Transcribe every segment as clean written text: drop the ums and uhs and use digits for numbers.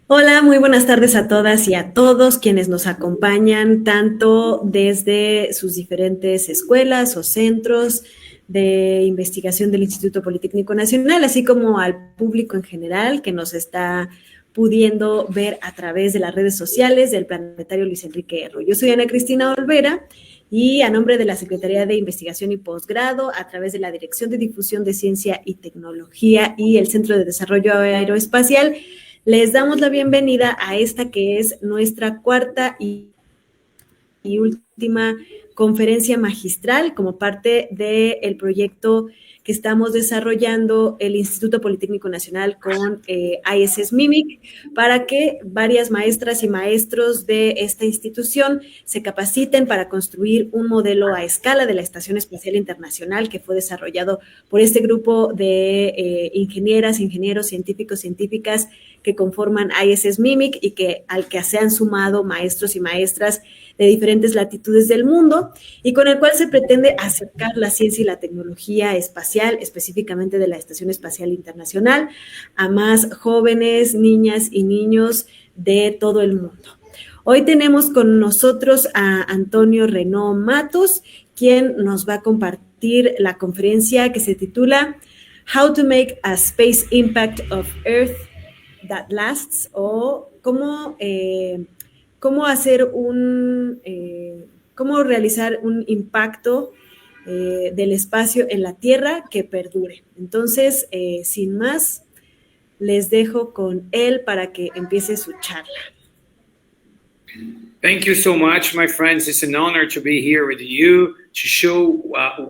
Hola, muy buenas tardes a todas y a todos quienes nos acompañan, tanto desde sus diferentes escuelas o centros de investigación del Instituto Politécnico Nacional, así como al público en general que nos está pudiendo ver a través de las redes sociales del Planetario Luis Enrique Erro. Yo soy Ana Cristina Olvera y a nombre de la Secretaría de Investigación y Posgrado, a través de la Dirección de Difusión de Ciencia y Tecnología y el Centro de Desarrollo Aeroespacial, les damos la bienvenida a esta que es nuestra cuarta y última conferencia magistral como parte del proyecto que estamos desarrollando el Instituto Politécnico Nacional con ISS Mimic para que varias maestras y maestros de esta institución se capaciten para construir un modelo a escala de la Estación Espacial Internacional que fue desarrollado por este grupo de ingenieras, ingenieros, científicos, científicas que conforman ISS Mimic y al que se han sumado maestros y maestras de diferentes latitudes del mundo y con el cual se pretende acercar la ciencia y la tecnología espacial, específicamente de la Estación Espacial Internacional, a más jóvenes, niñas y niños de todo el mundo. Hoy tenemos con nosotros a Antonio Renó Matos, quien nos va a compartir la conferencia que se titula How to Make a Space Impact of Earth That Lasts, o cómo hacer cómo realizar un impacto del espacio en la Tierra que perdure. Entonces, sin más, les dejo con él para que empiece su charla. Thank you so much, my friends. It's an honor to be here with you to show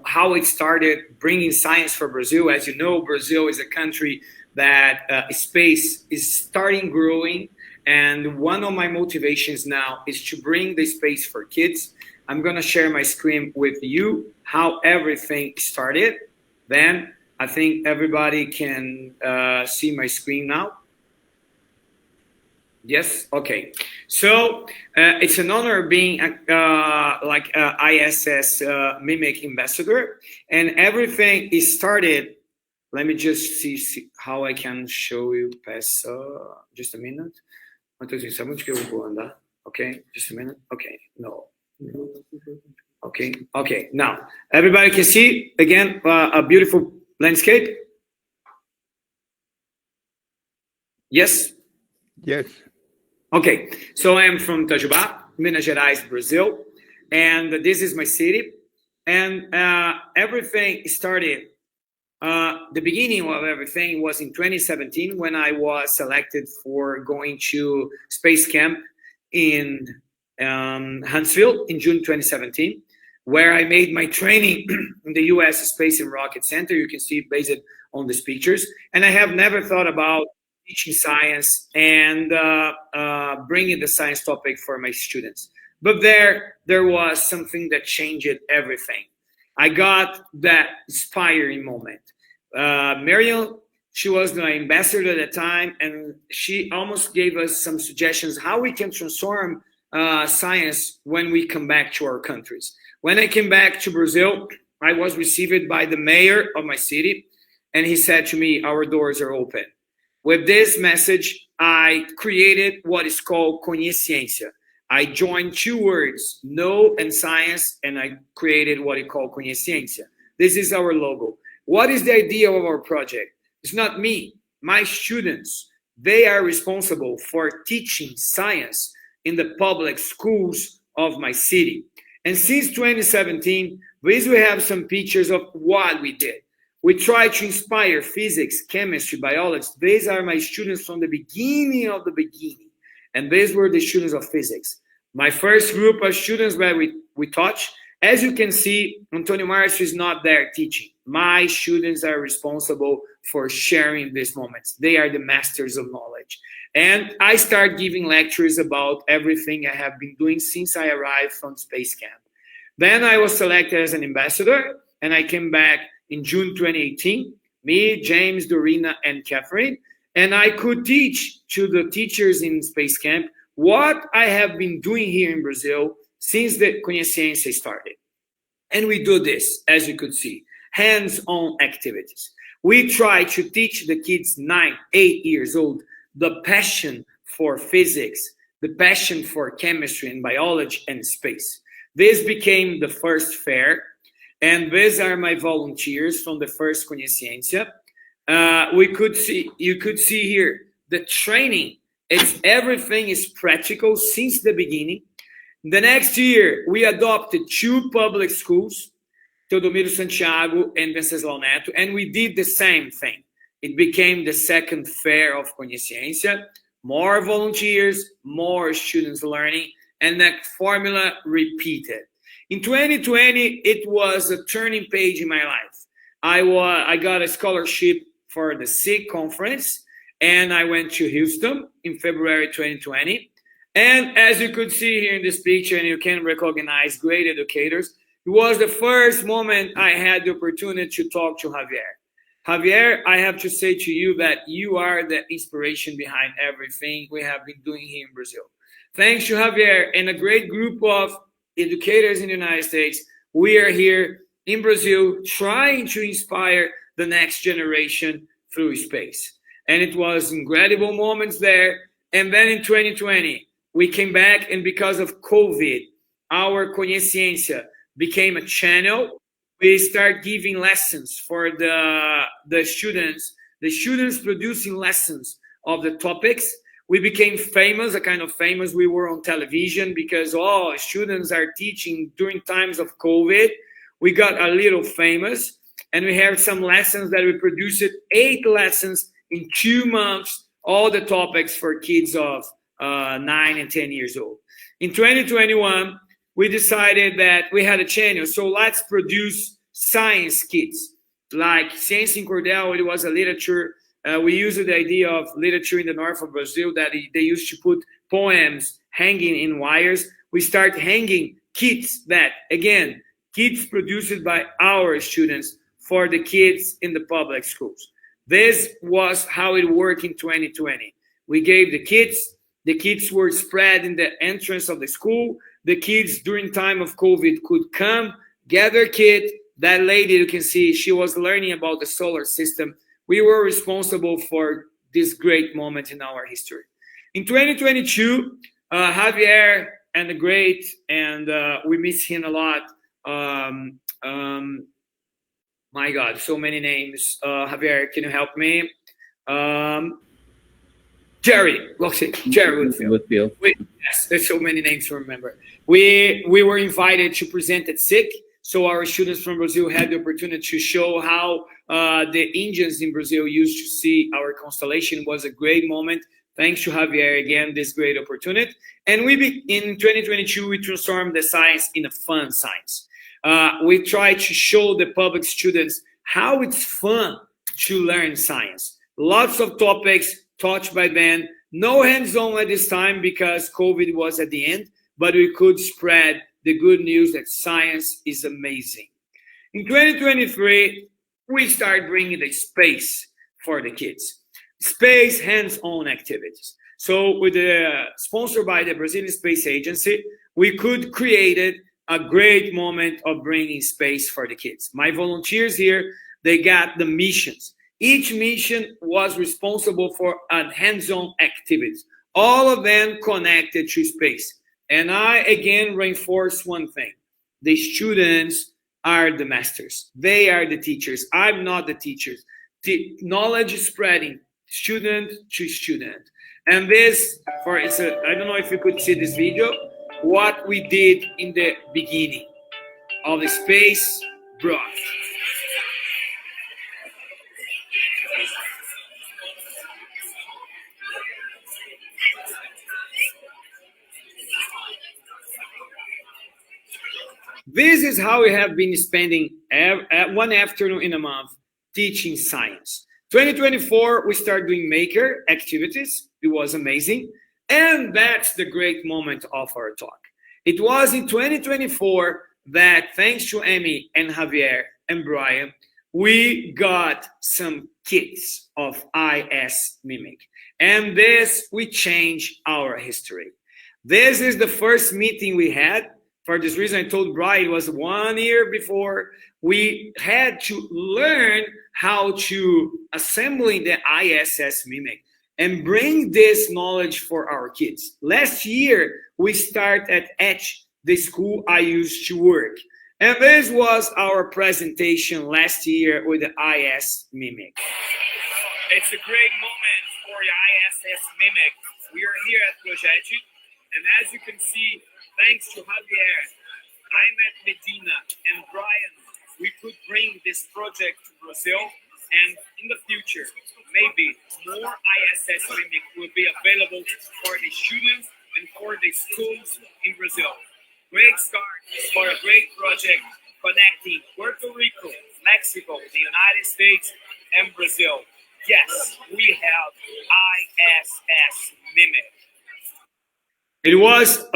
how it started bringing science for Brazil. As you know, Brazil is a country that space is starting growing. And one of my motivations now is to bring the space for kids. I'm going to share my screen with you, how everything started. Then I think everybody can see my screen now. Yes. Okay. So it's an honor being ISS Mimic ambassador, and everything is started. Let me just see how I can show you. Pass just a minute. Okay, just a minute. Okay, no. Okay. Okay. Now everybody can see again a beautiful landscape. Yes. Yes. Okay, so I am from Itajubá, Minas Gerais, Brazil, and this is my city. And everything started, the beginning of everything was in 2017 when I was selected for going to space camp in Huntsville in June 2017, where I made my training in the US Space and Rocket Center. You can see based on these pictures. And I have never thought about teaching science and bringing the science topic for my students. But there was something that changed everything. I got that inspiring moment. Mariel, she was the ambassador at the time, and she almost gave us some suggestions how we can transform science when we come back to our countries. When I came back to Brazil, I was received by the mayor of my city, and he said to me, "Our doors are open." With this message, I created what is called conheciencia. I joined two words, know and science, and I created what is called conheciencia. This is our logo. What is the idea of our project? It's not me, my students. They are responsible for teaching science in the public schools of my city. And since 2017, we have some pictures of what we did. We try to inspire physics, chemistry, biology. These are my students from the beginning of the beginning. And these were the students of physics. My first group of students where we taught. As you can see, Antonio Marcio is not there teaching. My students are responsible for sharing these moments. They are the masters of knowledge. And I start giving lectures about everything I have been doing since I arrived from space camp. Then I was selected as an ambassador, and I came back in June 2018, me, James, Dorina, and Catherine, and I could teach to the teachers in space camp what I have been doing here in Brazil since the Conheciencia started. And we do this, as you could see, hands-on activities. We try to teach the kids 9, 8 years old the passion for physics, the passion for chemistry and biology and space. This became the first fair, and these are my volunteers from the first Conferencia. You could see here the training. Everything is practical since the beginning. The next year, we adopted 2 public schools, Teodomiro Santiago and Venceslau Neto, and we did the same thing. It became the second fair of Conferencia, more volunteers, more students learning, and that formula repeated. In 2020, it was a turning page in my life. I got a scholarship for the SIG conference, and I went to Houston in February 2020. And as you could see here in this picture, and you can recognize great educators, it was the first moment I had the opportunity to talk to Javier. Javier, I have to say to you that you are the inspiration behind everything we have been doing here in Brazil. Thanks to Javier and a great group of educators in the United States, we are here in Brazil trying to inspire the next generation through space. And it was incredible moments there. And then in 2020, we came back, and because of COVID, our Conferencia became a channel. We start giving lessons for the students producing lessons of the topics. We became famous, a kind of famous. We were on television because all students are teaching during times of COVID. We got a little famous, and we have some lessons that we produced, 8 lessons in 2 months, all the topics for kids of 9 and 10 years old. In 2021, we decided that we had a channel, so let's produce science kits. Like Ciência em Cordel, it was a literature. We used the idea of literature in the north of Brazil that they used to put poems hanging in wires. We start hanging kits that, again, kits produced by our students for the kids in the public schools. This was how it worked in 2020. We gave the kits were spread in the entrance of the school. The kids during time of COVID could come, get their kit. That lady, you can see, she was learning about the solar system. We were responsible for this great moment in our history. In 2022, Javier and the great, and we miss him a lot. My God, so many names. Javier, can you help me? Jerry Woodfield. Yes, there's so many names to remember. We were invited to present at SIC, so our students from Brazil had the opportunity to show how the Indians in Brazil used to see our constellation. It was a great moment. Thanks to Javier again, this great opportunity. And in 2022, we transformed the science in a fun science. We try to show the public students how it's fun to learn science. Lots of topics taught by them. No hands-on at this time because COVID was at the end, but we could spread the good news that science is amazing. In 2023, we start bringing the space for the kids. Space hands-on activities. So with the sponsored by the Brazilian Space Agency, we could create a great moment of bringing space for the kids. My volunteers here, they got the missions. Each mission was responsible for a hands-on activities, all of them connected to space. And I, again, reinforce one thing. The students are the masters. They are the teachers. I'm not the teachers. The knowledge is spreading student to student. And this, I don't know if you could see this video, what we did in the beginning of the space broth. This is how we have been spending one afternoon in a month teaching science. 2024, we started doing maker activities. It was amazing. And that's the great moment of our talk. It was in 2024 that, thanks to Amy and Javier and Brian, we got some kits of IS Mimic. And this, we changed our history. This is the first meeting we had. For this reason, I told Brian, it was 1 year before we had to learn how to assembling the ISS Mimic. and bring this knowledge for our kids. Last year, we started at Etch, the school I used to work. And this was our presentation last year with the IS Mimic. It's a great moment for the ISS Mimic. We are here at Ddicyt, and as you can see, thanks to Javier, Aymed Medina, and Brian, we could bring this project to Brazil, and in the future, maybe more ISS Mimic will be available for the students and for the schools in Brazil. Great start for a great project connecting Puerto Rico, Mexico, the United States, and Brazil. Yes, we have ISS Mimic. It was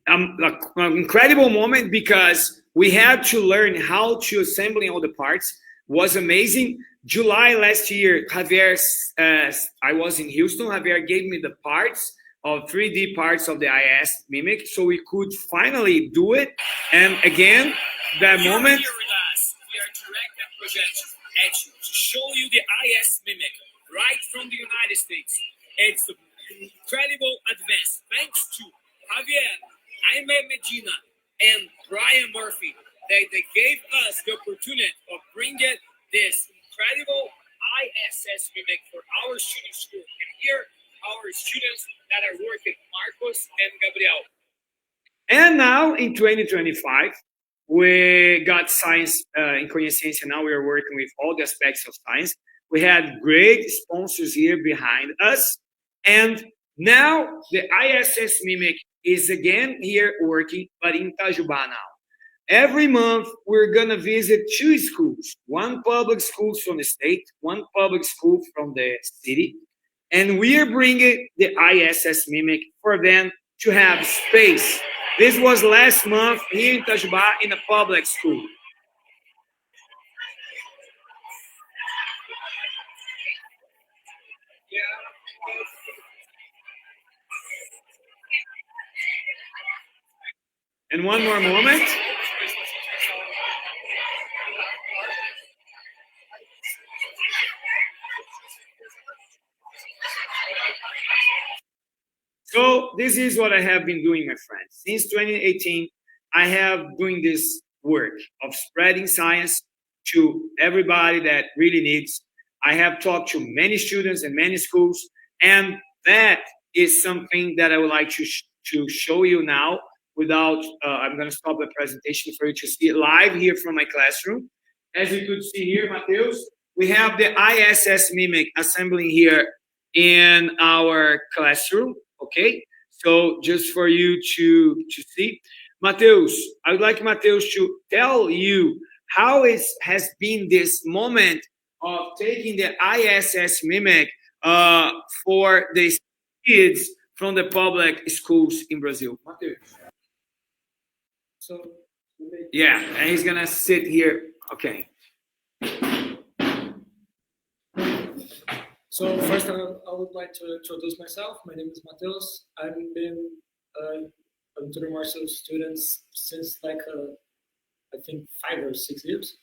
an incredible moment because we had to learn how to assemble all the parts. It was amazing. July last year, Javier, I was in Houston. Javier gave me the parts of 3D parts of the IS Mimic, so we could finally do it. And again, that moment. Here with us, we are direct that projection at you to show you the IS Mimic right from the United States. It's an incredible advance thanks to Javier, Aymed Medina, and Brian Murphy. They gave us the opportunity of bringing this incredible ISS Mimic for our student school. And here, our students that are working, Marcos and Gabriel. And now in 2025, we got science in Conferencia. Now we are working with all the aspects of science. We had great sponsors here behind us. And now the ISS Mimic is again here working, but in Itajubá now. Every month, we're going to visit 2 schools, 1 public school from the state, 1 public school from the city. And we are bringing the ISS Mimic for them to have space. This was last month here in Itajubá in a public school. And one more moment. So this is what I have been doing, my friends. Since 2018, I have doing this work of spreading science to everybody that really needs. I have talked to many students and many schools, and that is something that I would like to show you now. Without, I'm going to stop the presentation for you to see it live here from my classroom. As you could see here, Matos, we have the ISS Mimic assembling here in our classroom. Okay, so just for you to see, Matos, I would like Matos to tell you how it has been this moment of taking the ISS Mimic for the kids from the public schools in Brazil. Matos. So, yeah, and he's gonna sit here. Okay. So first, I would like to introduce myself. My name is Matos. I've been a Tutor Marshall student since like I think 5 or 6 years.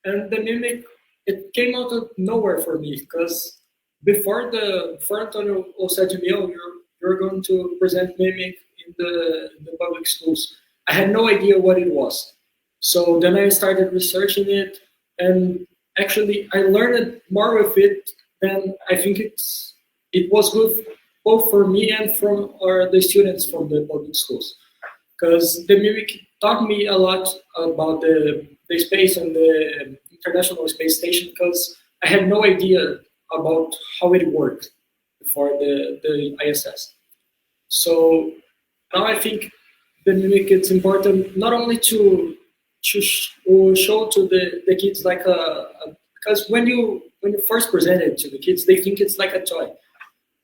And the Mimic, it came out of nowhere for me because before Antonio said to me, "Oh, you're going to present Mimic in the public schools." I had no idea what it was. So then I started researching it, and actually I learned more with it than I think it was good both for me and from the students from the public schools. Because the Mimic taught me a lot about the space and the International Space Station, because I had no idea about how it worked before the ISS. So now I think the Mimic, it's important not only to show to the kids like because when you first present it to the kids, they think it's like a toy.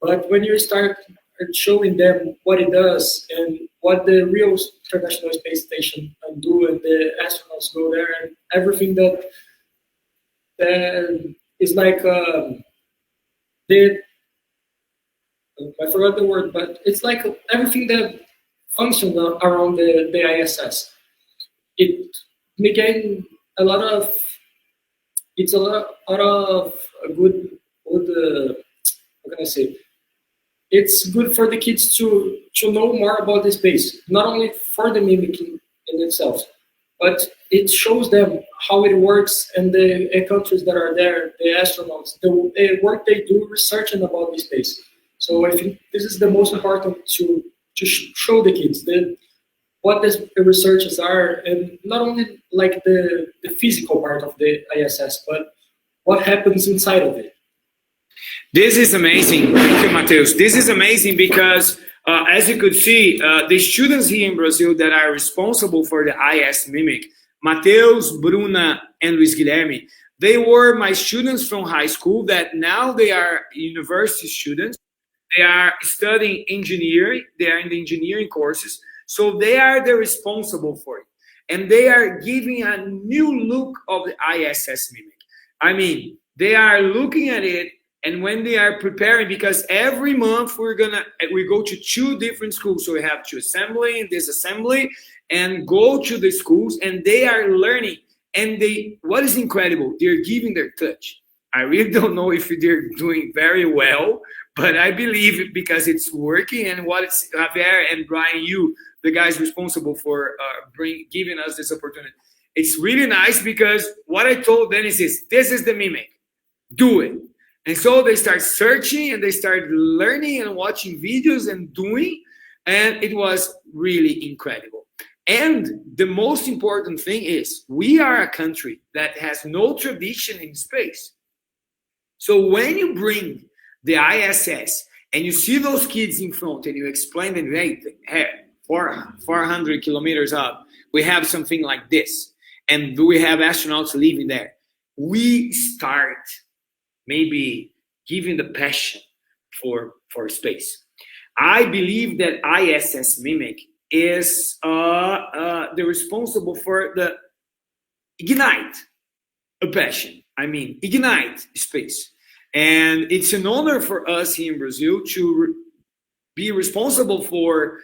But when you start showing them what it does and what the real International Space Station do, and the astronauts go there, and everything that is like I forgot the word, but it's like everything that functions around the ISS. It became a lot of good how can I say? it's good for the kids to know more about the space, not only for the mimicking in itself, but it shows them how it works and the countries that are there, the astronauts, the work they do researching about the space. So I think this is the most important to show the kids what the researches are, and not only like the physical part of the ISS, but what happens inside of it. This is amazing. Thank you, Matheus. This is amazing because, as you could see, the students here in Brazil that are responsible for the IS Mimic, Matheus, Bruna, and Luis Guilherme, they were my students from high school that now they are university students. They are studying engineering. They are in the engineering courses. So they are the responsible for it. And they are giving a new look of the ISS Mimic. I mean, they are looking at it, and when they are preparing, because every month we go to 2 different schools. So we have to assembly and disassembly and go to the schools, and they are learning. And what is incredible, they're giving their touch. I really don't know if they're doing very well, but I believe it because it's working. And what it's Javier and Brian, you, the guys responsible for giving us this opportunity. It's really nice because what I told them is this is the mimic, do it. And so they start searching and they start learning and watching videos and doing, and it was really incredible. And the most important thing is we are a country that has no tradition in space. So when you bring the ISS and you see those kids in front and you explain them, hey, 400 kilometers up, we have something like this. And we have astronauts living there. We start maybe giving the passion for space. I believe that ISS Mimic is the responsible for the ignite a passion. I mean, ignite space. And it's an honor for us here in Brazil to be responsible for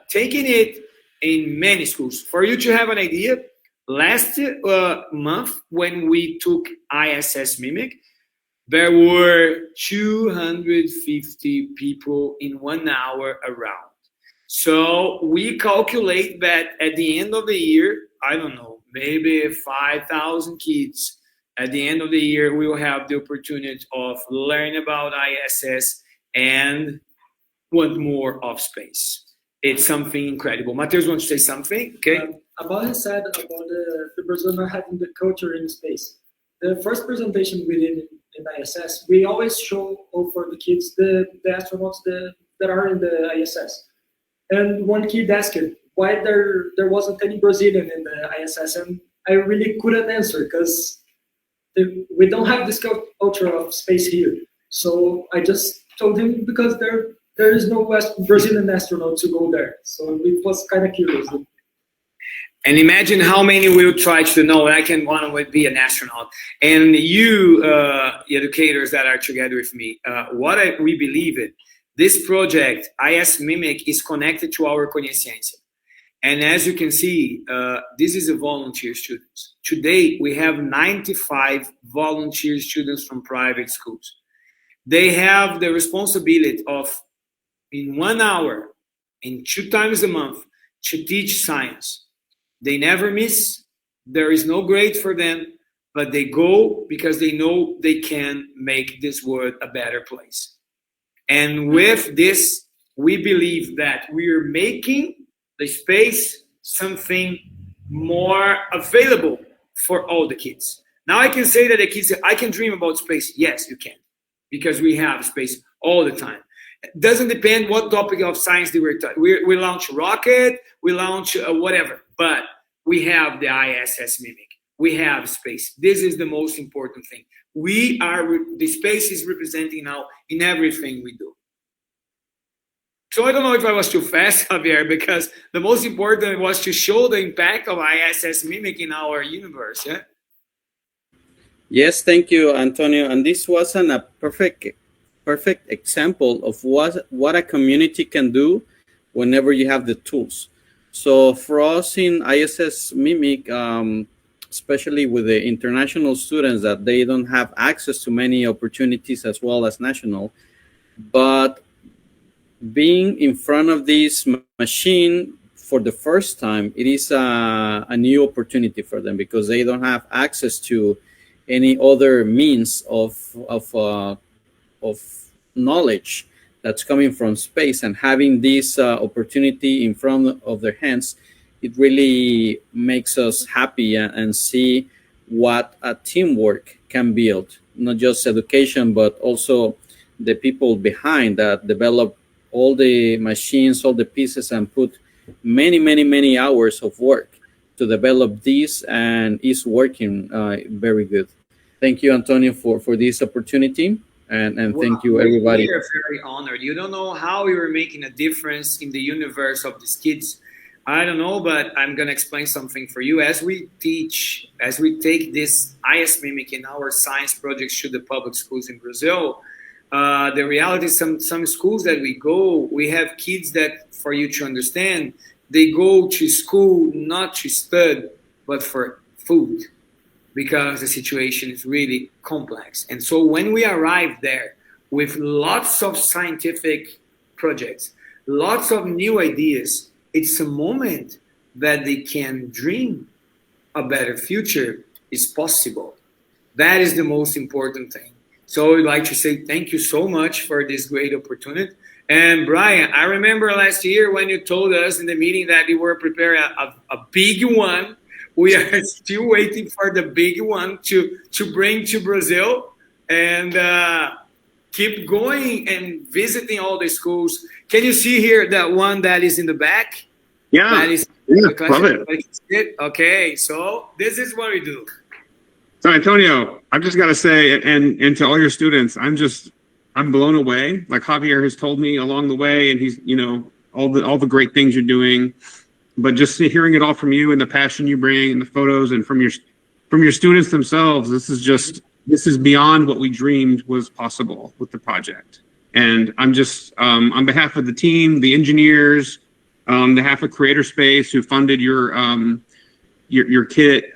taking it in many schools. For you to have an idea, last month when we took ISS Mimic, there were 250 people in 1 hour around. So we calculate that at the end of the year, I don't know, maybe 5,000 kids. At the end of the year, we will have the opportunity of learning about ISS and want more of space. It's something incredible. Matheus wants to say something, okay? About what I said about the Brazil not having the culture in space. The first presentation we did in ISS, we always show for the kids the astronauts that are in the ISS. And one kid asked why there wasn't any Brazilian in the ISS, and I really couldn't answer because we don't have this culture of space here. So I just told him because there is no Brazilian astronaut to go there. So it was kind of curious. And imagine how many will try to know I can want to be an astronaut. And you, educators that are together with me, we believe in, this project, IS Mimic, is connected to our Conheciencia. And as you can see, this is a volunteer students. Today, we have 95 volunteer students from private schools. They have the responsibility of, in 1 hour, and 2 times a month, to teach science. They never miss. There is no grade for them, but they go because they know they can make this world a better place. And with this, we believe that we are making the space something more available for all the kids. Now I can say that the kids say, I can dream about space. Yes, you can, because we have space all the time. It doesn't depend what topic of science they were taught. We launch a rocket, we launch whatever, but we have the ISS Mimic. We have space. This is the most important thing. The space is representing now in everything we do. So I don't know if I was too fast, Javier, because the most important was to show the impact of ISS Mimic in our universe. Yeah? Yes, thank you, Antonio. And this was a perfect example of what a community can do whenever you have the tools. So for us in ISS Mimic, especially with the international students, that they don't have access to many opportunities as well as national, but being in front of this machine for the first time, it is a new opportunity for them because they don't have access to any other means of knowledge that's coming from space, and having this opportunity in front of their hands, it really makes us happy and see what a teamwork can build, not just education, but also the people behind that develop all the machines, all the pieces, and put many hours of work to develop this, and is working very good. Thank you, Antonio, for this opportunity, and thank you, everybody. We are very honored. You don't know how you are making a difference in the universe of these kids. I don't know, but I'm going to explain something for you. As we teach, as we take this IS Mimic in our science projects to the public schools in Brazil, the reality is some schools that we go, we have kids that, for you to understand, they go to school not to study, but for food, because the situation is really complex. And so when we arrive there with lots of scientific projects, lots of new ideas, it's a moment that they can dream a better future is possible. That is the most important thing. So I'd like to say thank you so much for this great opportunity. And Brian, I remember last year when you told us in the meeting that you were preparing a big one. We are still waiting for the big one to bring to Brazil, and keep going and visiting all the schools. Can you see here that one that is in the back? Yeah, that is love it. Okay, so this is what we do. So Antonio, I've just got to say, and to all your students, I'm blown away. Like Javier has told me along the way, and he's, all the great things you're doing. But just hearing it all from you and the passion you bring and the photos and from your students themselves, this is beyond what we dreamed was possible with the project. And I'm just, on behalf of the team, the engineers, on behalf of Creator Space who funded your kit,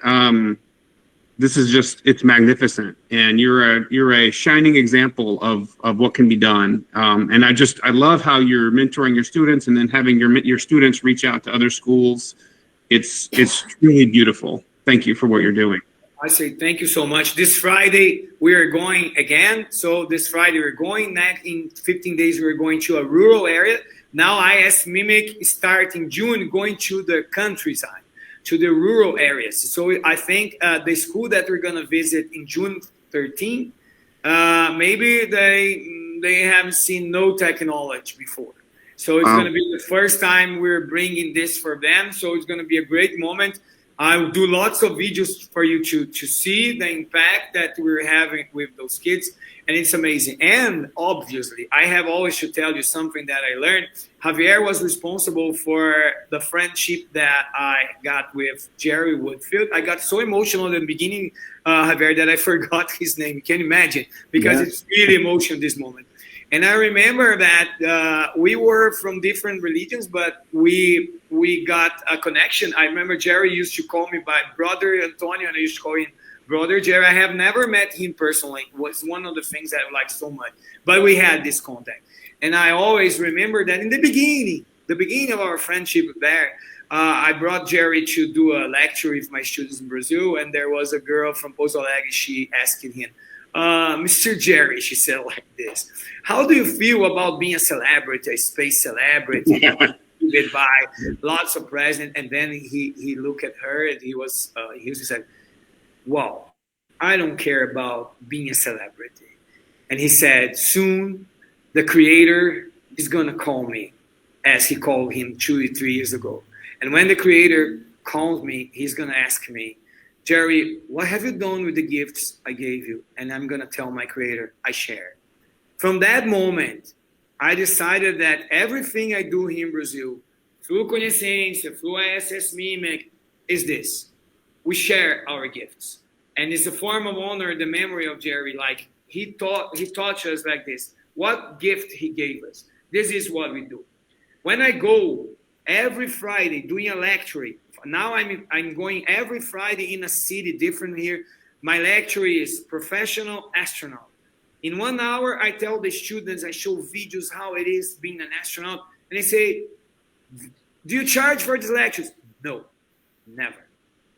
this is just, it's magnificent. And you're a shining example of what can be done. And I love how you're mentoring your students and then having your students reach out to other schools. It's truly beautiful. Thank you for what you're doing. I say thank you so much. This Friday, we are going again. So this Friday, we're going. Next, in 15 days, we're going to a rural area. Now IS Mimic start in June, going to the countryside, to the rural areas. So I think the school that we're going to visit in June 13, maybe they haven't seen no technology before. So it's going to be the first time we're bringing this for them. So it's going to be a great moment. I'll do lots of videos for you to see the impact that we're having with those kids. And it's amazing. And obviously, I have always to tell you something that I learned. Javier was responsible for the friendship that I got with Jerry Woodfield. I got so emotional in the beginning, Javier, that I forgot his name. You can imagine, because it's really emotional this moment. And I remember that we were from different religions, but we got a connection. I remember Jerry used to call me by Brother Antonio, and I used to call him Brother Jerry. I have never met him personally. It was one of the things that I like so much. But we had this contact. And I always remember that in the beginning of our friendship there, I brought Jerry to do a lecture with my students in Brazil, and there was a girl from Pouso Alegre. She asked him, Mr. Jerry, she said like this, how do you feel about being a celebrity, a space celebrity? Goodbye, lots of presents. And then he looked at her and he said, wow, I don't care about being a celebrity. And he said, soon the creator is going to call me, as he called him 2 or 3 years ago. And when the creator calls me, he's going to ask me, Jerry, what have you done with the gifts I gave you? And I'm going to tell my creator, I share. From that moment, I decided that everything I do here in Brazil, through Conhecência, through ISS Mimic, is this. We share our gifts. And it's a form of honor, the memory of Jerry. Like he taught us like this. What gift he gave us. This is what we do. When I go every Friday doing a lecture, now I'm going every Friday in a city different here. My lecture is professional astronaut. In 1 hour, I tell the students, I show videos how it is being an astronaut. And they say, do you charge for these lectures? No, never.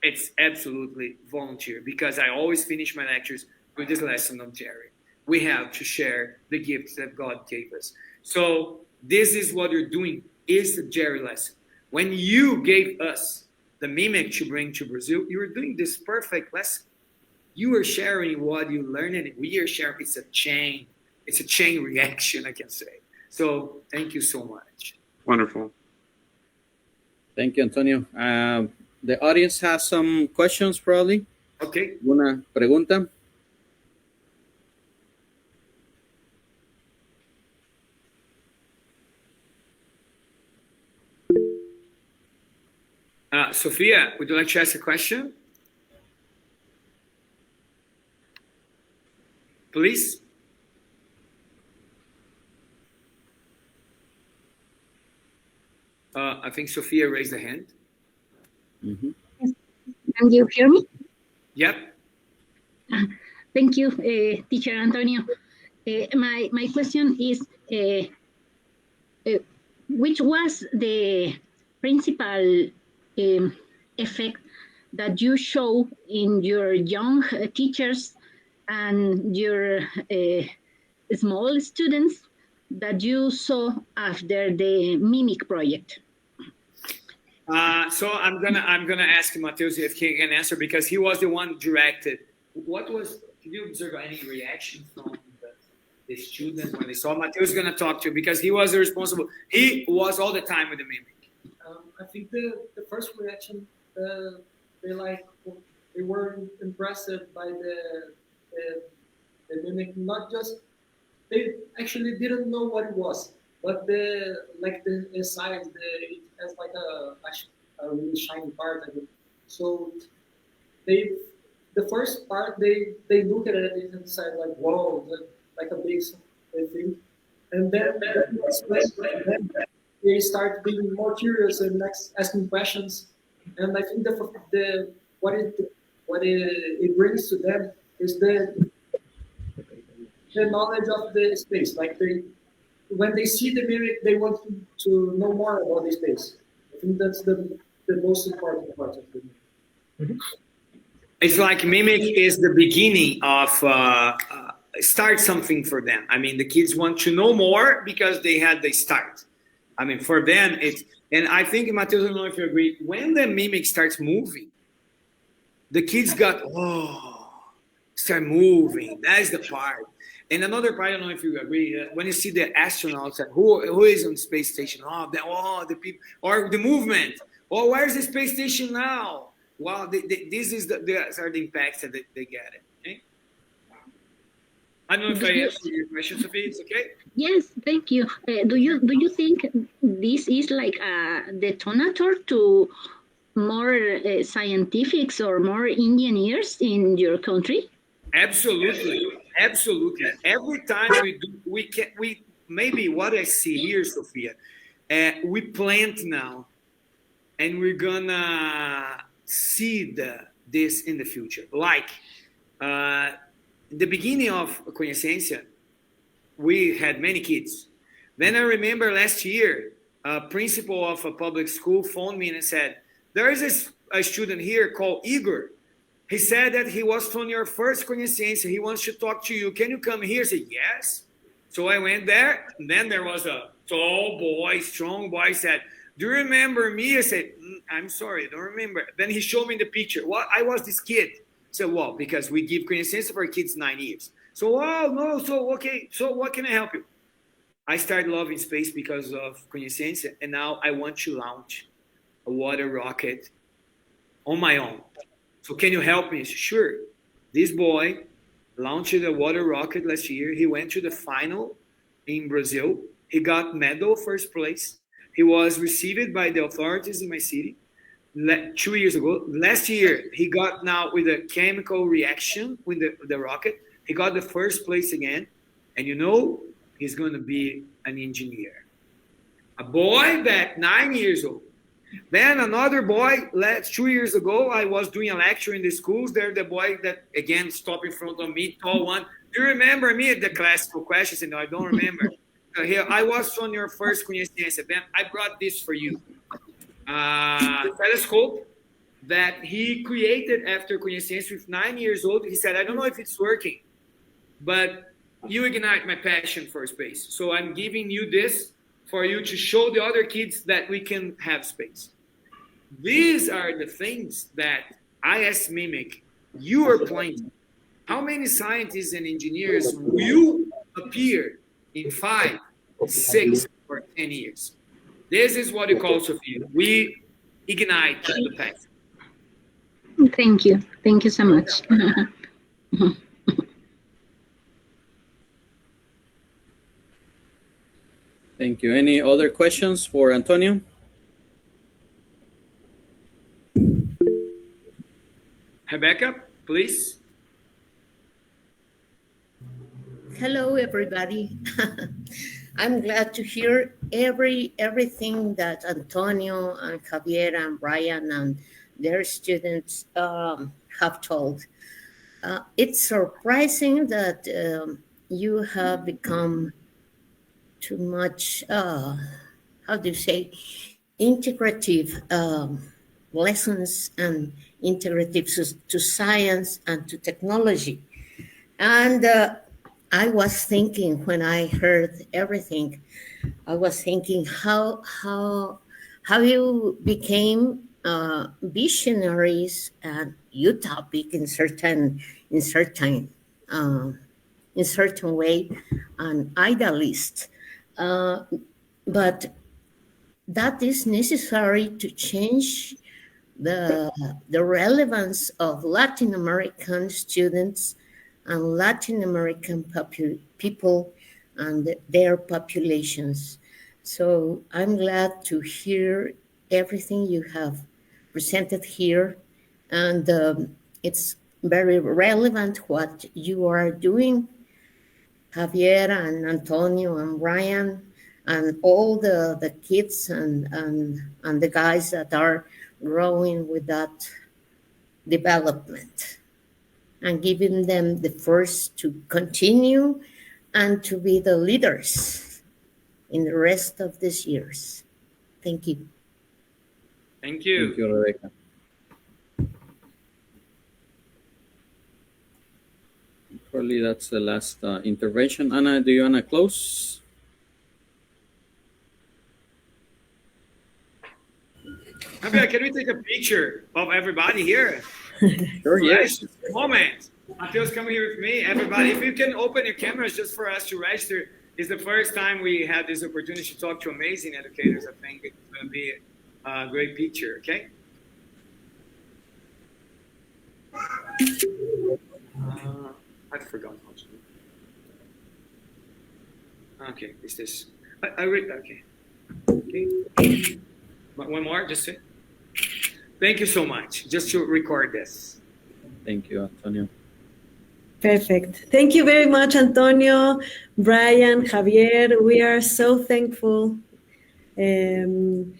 It's absolutely volunteer because I always finish my lectures with this lesson of Jerry. We have to share the gifts that God gave us. So this is what you're doing, is the Jerry lesson. When you gave us the mimic to bring to Brazil, you were doing this perfect lesson. You are sharing what you learned, and we are sharing. It's a chain reaction, I can say. So thank you so much. Wonderful. Thank you, Antonio. The audience has some questions, probably. Okay. ¿Una pregunta? Sophia, would you like to ask a question? Please. I think Sophia raised a hand. Mm-hmm. Can you hear me? Yep. Thank you, Teacher Antonio. My question is, which was the principal effect that you show in your young teachers and your small students that you saw after the mimic project? So I'm gonna ask Matos if he can answer because he was the one directed. Did you observe any reaction from the students when they saw Matos? Is gonna talk to you because he was the responsible. He was all the time with the mimic. I think the first reaction, they were impressed by the mimic. Not just they actually didn't know what it was, but the size, it has like a really shiny part of it. So the first part they look at it and decide like, whoa, like a big thing, and then they start being more curious and asking questions. And I think what it brings to them is the knowledge of the space. Like when they see the mimic, they want to know more about the space. I think that's the most important part of the mimic. It's like mimic is the beginning of start something for them. I mean, the kids want to know more because they had the start. I mean, for them, and I think, Matheus, I don't know if you agree, when the mimic starts moving, the kids start moving. That's the part. And another part, I don't know if you agree, when you see the astronauts, who is on the space station? The people, or the movement. Oh, where's the space station now? Wow, these are the impacts that they get it. Okay? I don't know if I answered your question, Sophie. It's okay? Yes, thank you. Do you think this is like a detonator to more scientifics or more engineers in your country? Absolutely. Every time we maybe what I see here, Sophia, we plant now, and we're gonna see this in the future. Like the beginning of Conhecência, we had many kids. Then I remember last year, a principal of a public school phoned me and said, there is a student here called Igor. He said that he was from your first Conhecência. He wants to talk to you. Can you come here? I said, yes. So I went there. And then there was a tall boy, strong boy, said, do you remember me? I said, I'm sorry, I don't remember. Then he showed me the picture. Well, I was this kid. I said, well, because we give Conhecência for kids 9 years. So, no, so, okay, so what can I help you? I started loving space because of Conhecência, and now I want to launch a water rocket on my own. So can you help me? Sure. This boy launched a water rocket last year. He went to the final in Brazil. He got medal first place. He was received by the authorities in my city 2 years ago. Last year, he got now with a chemical reaction with the rocket. He got the first place again. And you know, he's going to be an engineer. A boy back 9 years old. Then another boy, 2 years ago, I was doing a lecture in the schools. There, the boy that, again, stopped in front of me, tall one, Do you remember me at the classical questions? No, I don't remember. Here, I was on your first conferencia. Then I brought this for you. Telescope that he created after conferencia with 9 years old. He said, I don't know if it's working, but you ignite my passion for space. So I'm giving you this for you to show the other kids that we can have space. These are the things that IS Mimic, you are playing. How many scientists and engineers will appear in 5, 6, or 10 years? This is what we call, Sophia. We ignite the passion. Thank you. Thank you so much. Thank you. Any other questions for Antonio? Rebecca, please. Hello, everybody. I'm glad to hear everything that Antonio and Javier and Brian and their students have told. It's surprising that you have become too much, how do you say, integrative lessons and integrative to science and to technology. And I was thinking, when I heard everything, I was thinking how you became visionaries and utopic in certain way, and idealist. But that is necessary to change the relevance of Latin American students and Latin American people and their populations. So I'm glad to hear everything you have presented here, and it's very relevant what you are doing, Javier and Antonio and Brian and all the kids and the guys that are growing with that development, and giving them the force to continue and to be the leaders in the rest of these years. Thank you. Thank you. Thank you, Rebecca. Probably that's the last intervention. Anna, do you want to close? Javier, can we take a picture of everybody here? Sure, yes. Moment. Mateus, come here with me. Everybody, if you can open your cameras just for us to register. It's the first time we had this opportunity to talk to amazing educators. I think it's going to be a great picture, okay? I forgot how to do it. Okay, is this? I read, okay. Okay. One more, just say. Thank you so much. Just to record this. Thank you, Antonio. Perfect. Thank you very much, Antonio, Brian, Javier. We are so thankful to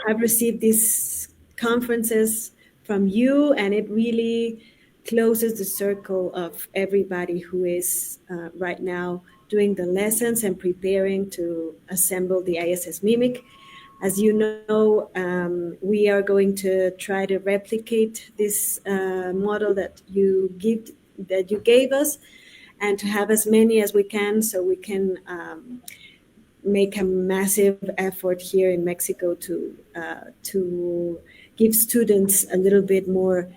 have received these conferences from you, and it really closes the circle of everybody who is right now doing the lessons and preparing to assemble the ISS Mimic. As you know, we are going to try to replicate this model that you gave us, and to have as many as we can, so we can make a massive effort here in Mexico to give students a little bit more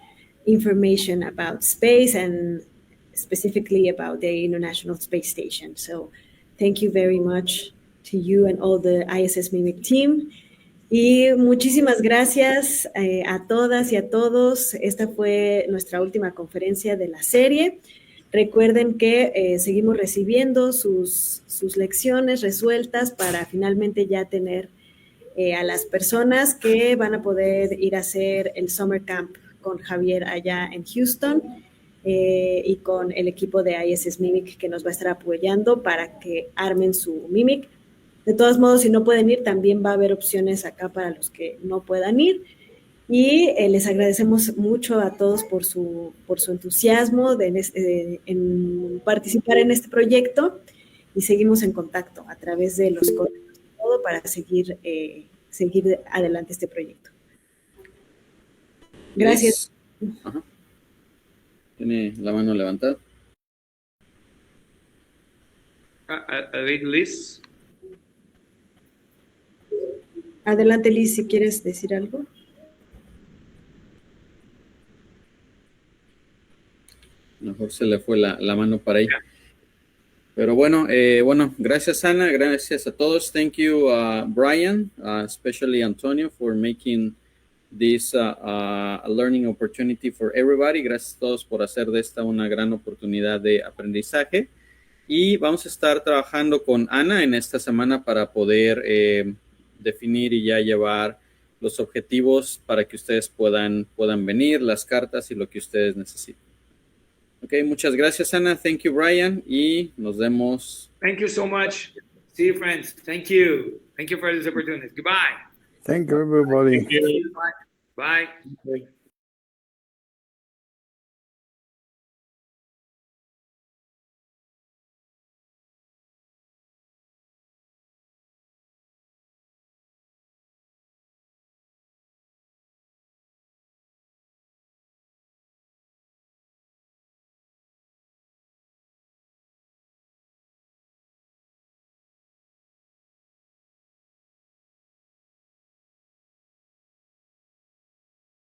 information about space, and specifically about the International Space Station. So thank you very much to you and all the ISS Mimic team. Y muchísimas gracias a todas y a todos. Esta fue nuestra última conferencia de la serie. Recuerden que seguimos recibiendo sus lecciones resueltas para finalmente ya tener a las personas que van a poder ir a hacer el Summer Camp con Javier allá en Houston y con el equipo de ISS Mimic que nos va a estar apoyando para que armen su Mimic. De todos modos, si no pueden ir, también va a haber opciones acá para los que no puedan ir. Y les agradecemos mucho a todos por su entusiasmo en participar en este proyecto y seguimos en contacto a través de los correos y todo para seguir adelante este proyecto. Gracias. Ajá. Tiene la mano levantada. Liz. Adelante, Liz, si quieres decir algo. Mejor se le fue la mano para ahí. Pero bueno, gracias Ana, gracias a todos. Thank you, Brian, especially Antonio, for making this a learning opportunity for everybody. Gracias a todos por hacer de esta una gran oportunidad de aprendizaje. Y vamos a estar trabajando con Ana en esta semana para poder definir y ya llevar los objetivos para que ustedes puedan venir, las cartas y lo que ustedes necesiten. Ok, muchas gracias, Ana. Thank you, Brian. Y nos vemos. Thank you so much. See you, friends. Thank you. Thank you for this opportunity. Goodbye. Thank you, everybody. Bye. Bye.